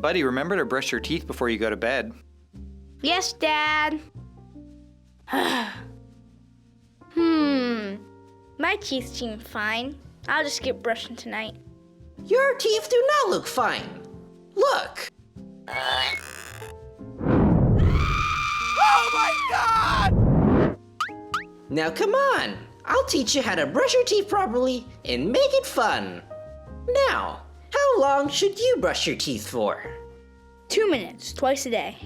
Buddy, remember to brush your teeth before you go to bed. Yes, Dad. My teeth seem fine. I'll just get brushing tonight. Your teeth do not look fine. Look. Oh my God! Now come on. I'll teach you how to brush your teeth properly and make it fun. Now, how long should you brush your teeth for? 2 minutes, twice a day.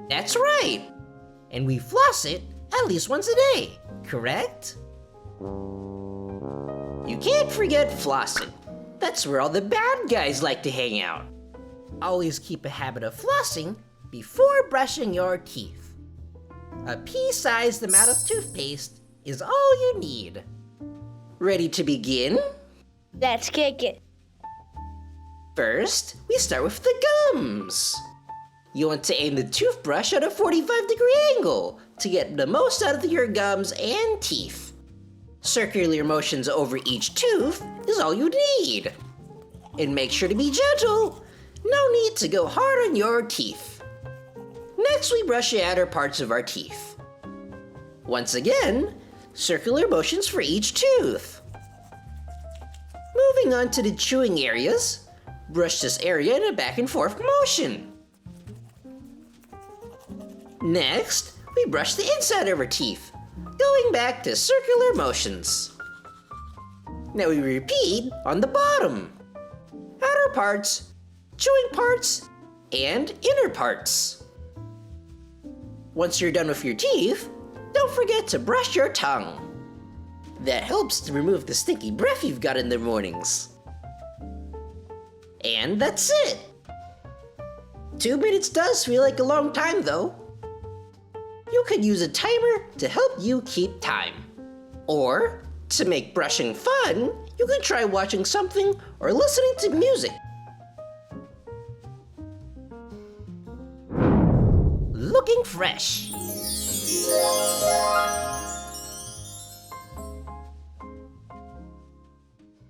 That's right. And we floss it at least once a day, correct? You can't forget flossing. That's where all the bad guys like to hang out. Always keep a habit of flossing before brushing your teeth. A pea-sized amount of toothpaste is all you need. Ready to begin? Let's kick it. First, we start with the gums. You want to aim the toothbrush at a 45-degree angle to get the most out of your gums and teeth. Circular motions over each tooth is all you need. And make sure to be gentle. No need to go hard on your teeth. Next, we brush the outer parts of our teeth. Once again, circular motions for each tooth. Moving on to the chewing areas, brush this area in a back and forth motion. Next, we brush the inside of our teeth, going back to circular motions. Now we repeat on the bottom. Outer parts, chewing parts, and inner parts. Once you're done with your teeth, don't forget to brush your tongue. That helps to remove the stinky breath you've got in the mornings. And that's it. 2 minutes does feel like a long time though. You could use a timer to help you keep time. Or, to make brushing fun, you can try watching something or listening to music. Looking fresh.